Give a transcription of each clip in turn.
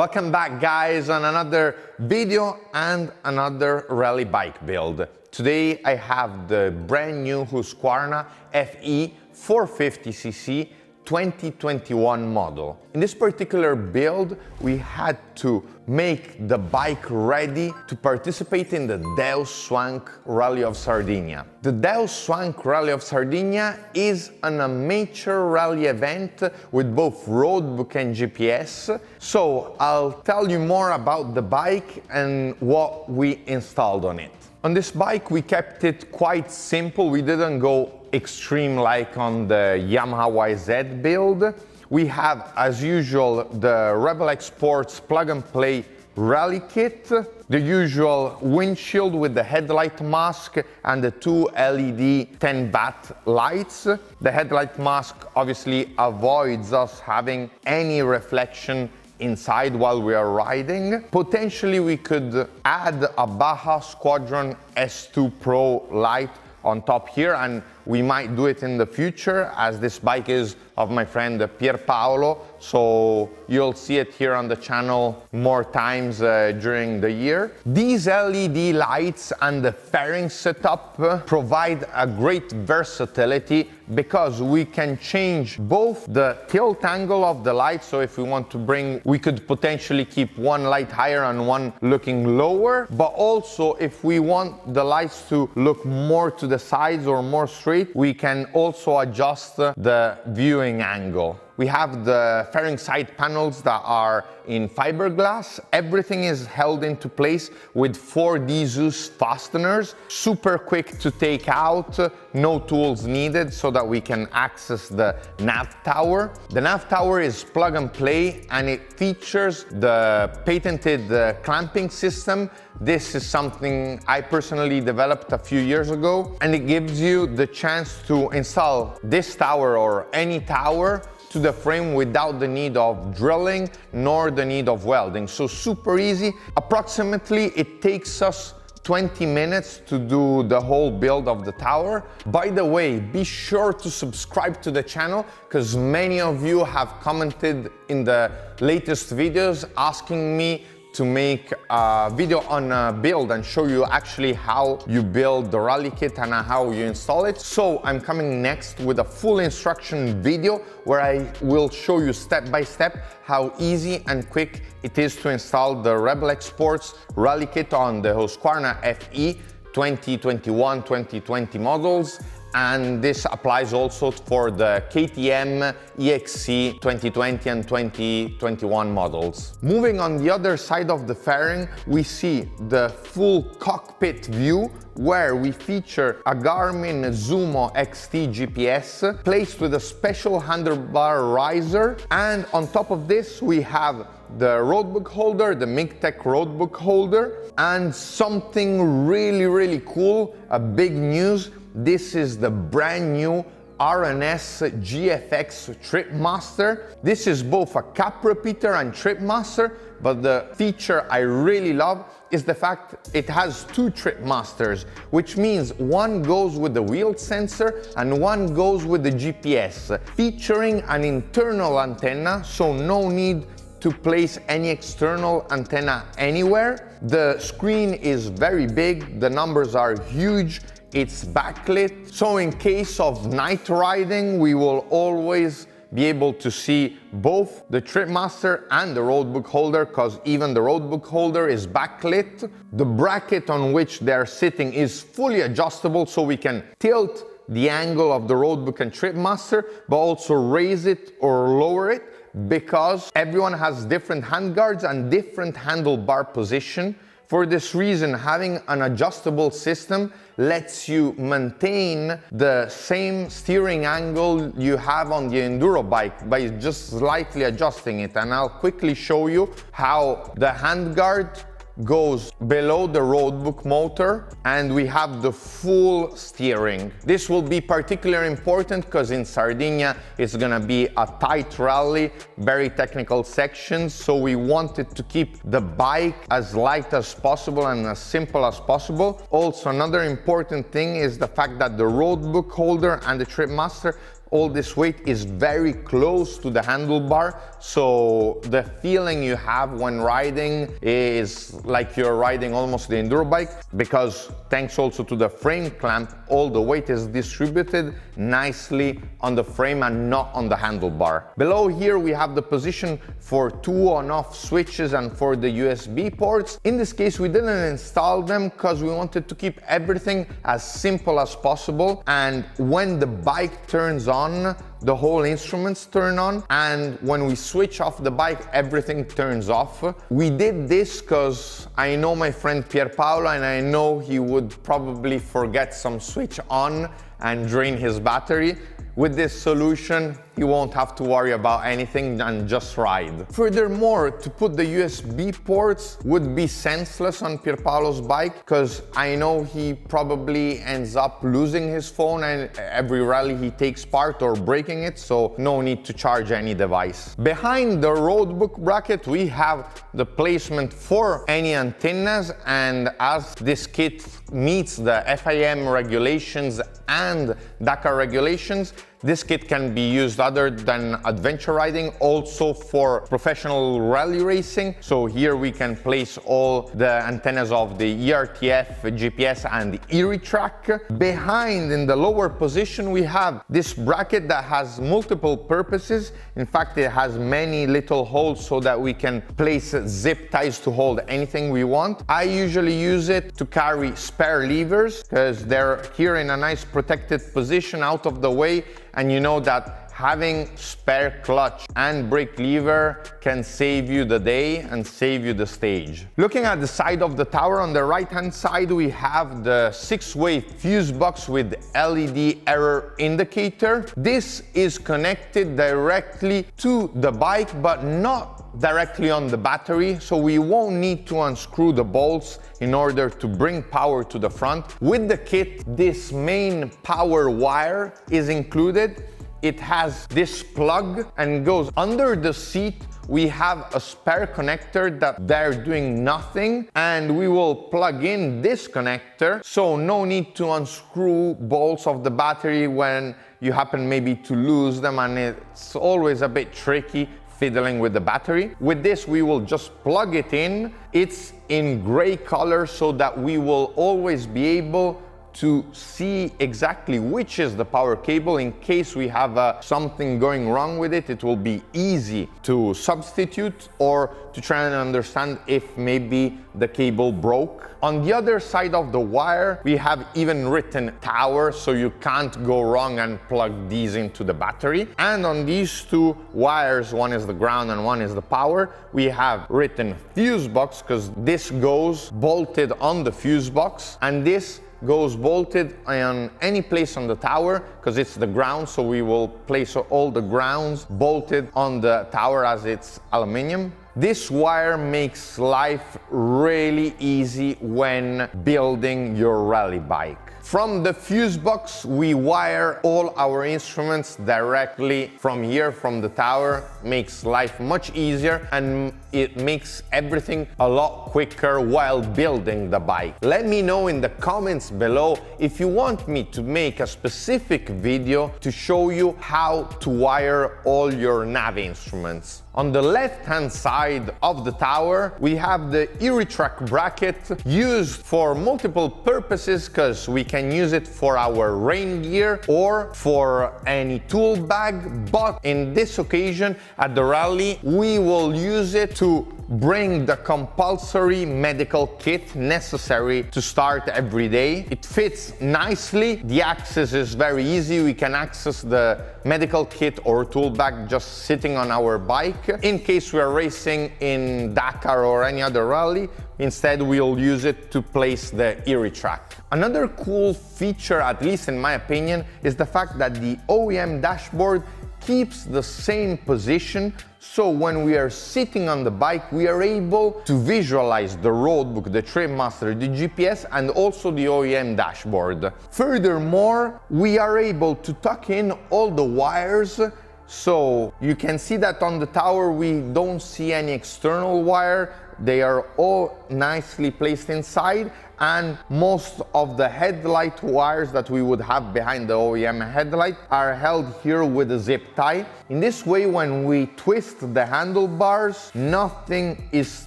Welcome back guys on another video and another rally bike build. Today I have the brand new Husqvarna FE 450cc 2021 model. In this particular build, we had to make the bike ready to participate in the Deus Swank Rally of Sardinia. The Deus Swank Rally of Sardinia is an amateur rally event with both Roadbook and GPS. So I'll tell you more about the bike and what we installed on it. On this bike, we kept it quite simple. We didn't go extreme like on the Yamaha YZ build. We have, as usual, the Rebel X Sports plug-and-play rally kit, the usual windshield with the headlight mask and the two LED 10-watt lights. The headlight mask obviously avoids us having any reflection inside while we are riding. Potentially we could add a Baja Squadron S2 Pro light on top here, and we might do it in the future as this bike is of my friend Pierpaolo, so you'll see it here on the channel more times during the year. These LED lights and the fairing setup provide a great versatility because we can change both the tilt angle of the light, so if we want to we could potentially keep one light higher and one looking lower, but also if we want the lights to look more to the sides or more straight, we can also adjust the viewing angle. We have the fairing side panels that are in fiberglass. Everything is held into place with 4D Zeus fasteners. Super quick to take out, no tools needed so that we can access the Nav Tower. The Nav Tower is plug and play and it features the patented clamping system. This is something I personally developed a few years ago, and it gives you the chance to install this tower or any tower to the frame without the need of drilling nor the need of welding. So super easy. Approximately it takes us 20 minutes to do the whole build of the tower. By the way, be sure to subscribe to the channel because many of you have commented in the latest videos asking me to make a video on a build and show you actually how you build the rally kit and how you install it. So I'm coming next with a full instruction video where I will show you step by step how easy and quick it is to install the Rebel X Sports rally kit on the Husqvarna FE 2021-2020 models. And this applies also for the KTM EXC 2020 and 2021 models. Moving on the other side of the fairing, we see the full cockpit view where we feature a Garmin Zumo XT GPS placed with a special handlebar riser, and on top of this we have the roadbook holder, the MIGTEC roadbook holder, and something really cool, a big news. This is the brand new RNS GFX Tripmaster. This is both a cap repeater and Tripmaster, but the feature I really love is the fact it has two Tripmasters, which means one goes with the wheel sensor and one goes with the GPS, featuring an internal antenna, so no need to place any external antenna anywhere. The screen is very big, the numbers are huge, it's backlit, so in case of night riding, we will always be able to see both the Tripmaster and the roadbook holder, because even the roadbook holder is backlit. The bracket on which they're sitting is fully adjustable, so we can tilt the angle of the roadbook and Tripmaster, but also raise it or lower it, because everyone has different handguards and different handlebar position. For this reason, having an adjustable system lets you maintain the same steering angle you have on the enduro bike by just slightly adjusting it. And I'll quickly show you how the handguard goes below the roadbook motor and we have the full steering. This will be particularly important because in Sardinia it's gonna be a tight rally, very technical sections, so we wanted to keep the bike as light as possible and as simple as possible. Also, another important thing is the fact that the roadbook holder and the Tripmaster all this weight is very close to the handlebar, so the feeling you have when riding is like you're riding almost the enduro bike, because thanks also to the frame clamp, all the weight is distributed nicely on the frame and not on the handlebar. Below here we have the position for 2 on-off switches and for the USB ports. In this case we didn't install them because we wanted to keep everything as simple as possible, and when the bike turns on, the whole instruments turn on, and when we switch off the bike, everything turns off. We did this because I know my friend Pierpaolo, and I know he would probably forget some switch on and drain his battery. With this solution, you won't have to worry about anything and just ride. Furthermore, to put the USB ports would be senseless on Pierpaolo's bike, because I know he probably ends up losing his phone and every rally he takes part or breaking it, so no need to charge any device. Behind the Roadbook bracket we have the placement for any antennas, and as this kit meets the FIM regulations and Dakar regulations, this kit can be used other than adventure riding, also for professional rally racing. So here we can place all the antennas of the ERTF, GPS and ERITRAC. Behind, in the lower position, we have this bracket that has multiple purposes. In fact, it has many little holes so that we can place zip ties to hold anything we want. I usually use it to carry spare levers because they're here in a nice protected position out of the way, and you know that having spare clutch and brake lever can save you the day and save you the stage. Looking at the side of the tower, on the right hand side we have the 6-way fuse box with LED error indicator. This is connected directly to the bike but not directly on the battery, so we won't need to unscrew the bolts in order to bring power to the front. With the kit, this main power wire is included. It has this plug and goes under the seat. We have a spare connector that they're doing nothing, and we will plug in this connector, so no need to unscrew bolts of the battery when you happen maybe to lose them, and it's always a bit tricky fiddling with the battery. With this we will just plug it in. It's in gray color so that we will always be able to see exactly which is the power cable. In case we have something going wrong with it, it will be easy to substitute or to try and understand if maybe the cable broke. On the other side of the wire, we have even written tower, so you can't go wrong and plug these into the battery. And on these two wires, one is the ground and one is the power, we have written fuse box, because this goes bolted on the fuse box, and this goes bolted on any place on the tower because it's the ground, so we will place all the grounds bolted on the tower as it's aluminium. This wire makes life really easy when building your rally bike. From the fuse box, we wire all our instruments directly from here, from the tower. Makes life much easier, and it makes everything a lot quicker while building the bike. Let me know in the comments below if you want me to make a specific video to show you how to wire all your nav instruments. On the left-hand side of the tower, we have the ERITRAC bracket, used for multiple purposes because we can use it for our rain gear or for any tool bag, but in this occasion at the rally, we will use it to bring the compulsory medical kit necessary to start every day. It fits nicely, the access is very easy, we can access the medical kit or tool bag just sitting on our bike. In case we are racing in Dakar or any other rally, instead we'll use it to place the ERITRAC. Another cool feature, at least in my opinion, is the fact that the OEM dashboard keeps the same position, so when we are sitting on the bike, we are able to visualize the Roadbook, the Tripmaster, the GPS, and also the OEM dashboard. Furthermore, we are able to tuck in all the wires, so you can see that on the tower we don't see any external wire. They are all nicely placed inside, and most of the headlight wires that we would have behind the OEM headlight are held here with a zip tie. In this way, when we twist the handlebars, nothing is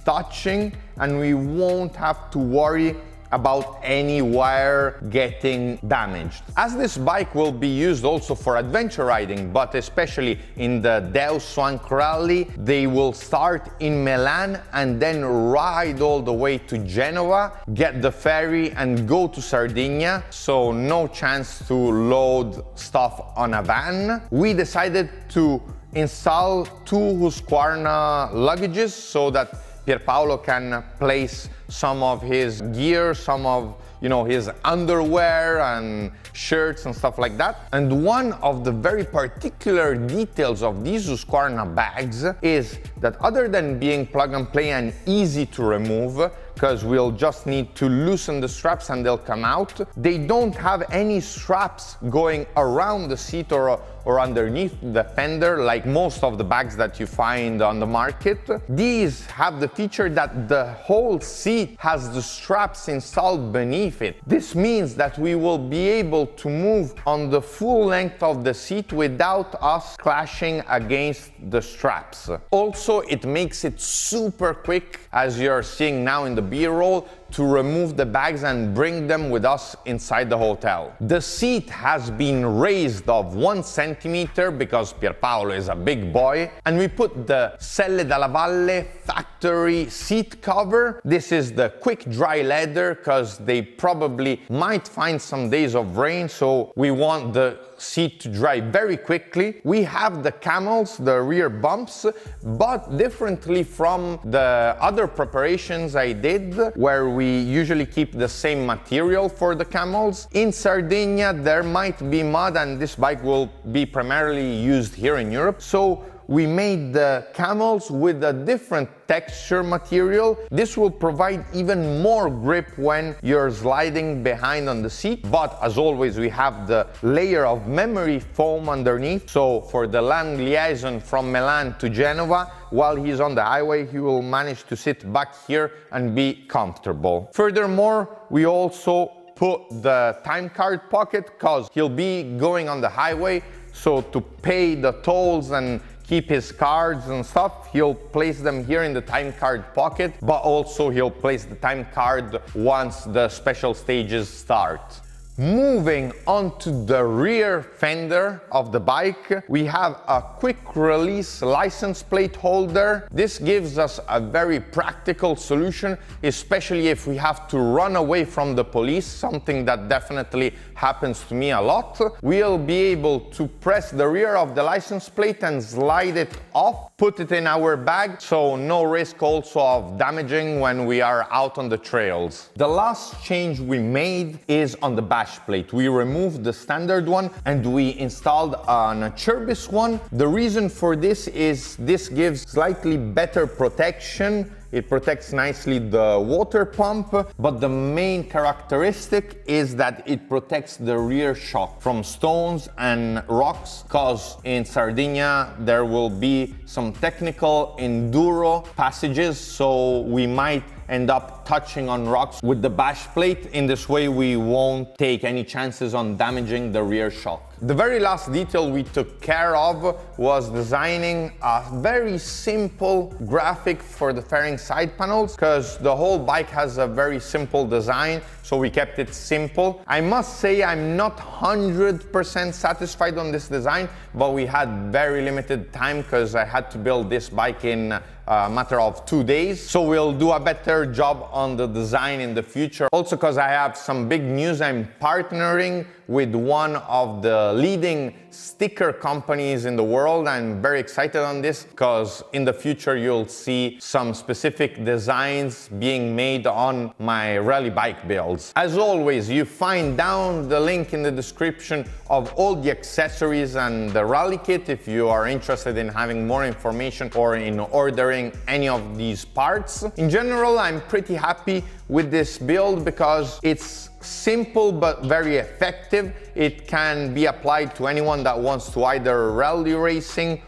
touching and we won't have to worry about any wire getting damaged. As this bike will be used also for adventure riding, but especially in the Deus Swank Rally, they will start in Milan and then ride all the way to Genoa, get the ferry and go to Sardinia, so no chance to load stuff on a van. We decided to install 2 Husqvarna luggages so that Pierpaolo can place some of his gear, some of his underwear and shirts and stuff like that. And one of the very particular details of these Husqvarna bags is that other than being plug and play and easy to remove, because we'll just need to loosen the straps and they'll come out, they don't have any straps going around the seat or underneath the fender like most of the bags that you find on the market. These have the feature that the whole seat has the straps installed beneath it. This means that we will be able to move on the full length of the seat without us clashing against the straps. Also, it makes it super quick, as you're seeing now in the B-roll, to remove the bags and bring them with us inside the hotel. The seat has been raised of 1 centimeter because Pierpaolo is a big boy, and we put the Selle dalla Valle factory seat cover. This is the quick dry leather because they probably might find some days of rain, so we want the seat to dry very quickly. We have the camels, the rear bumps, but differently from the other preparations I did, where we usually keep the same material for the camels. In Sardinia, there might be mud and this bike will be primarily used here in Europe, so we made the camels with a different texture material. This will provide even more grip when you're sliding behind on the seat, but as always we have the layer of memory foam underneath, so for the land liaison from Milan to Genova, while he's on the highway he will manage to sit back here and be comfortable. Furthermore, we also put the time card pocket because he'll be going on the highway, so to pay the tolls and keep his cards and stuff, he'll place them here in the time card pocket, but also he'll place the time card once the special stages start. Moving on to the rear fender of the bike, we have a quick release license plate holder. This gives us a very practical solution, especially if we have to run away from the police, something that definitely happens to me a lot. We'll be able to press the rear of the license plate and slide it off, put it in our bag, so no risk also of damaging when we are out on the trails. The last change we made is on the bash plate. We removed the standard one and we installed an Acerbis one. The reason for this is this gives slightly better protection. It protects nicely the water pump, but the main characteristic is that it protects the rear shock from stones and rocks, because in Sardinia there will be some technical enduro passages, so we might end up touching on rocks with the bash plate. In this way we won't take any chances on damaging the rear shock. The very last detail we took care of was designing a very simple graphic for the fairing side panels, because the whole bike has a very simple design, so we kept it simple. I must say I'm not 100% satisfied on this design, but we had very limited time because I had to build this bike in a matter of 2 days, so we'll do a better job on the design in the future. Also because I have some big news, I'm partnering with one of the leading sticker companies in the world. I'm very excited on this because in the future you'll see some specific designs being made on my rally bike builds. As always, you find down the link in the description of all the accessories and the rally kit if you are interested in having more information or in ordering any of these parts. In general, I'm pretty happy with this build because it's simple but very effective. It can be applied to anyone that wants to either rally racing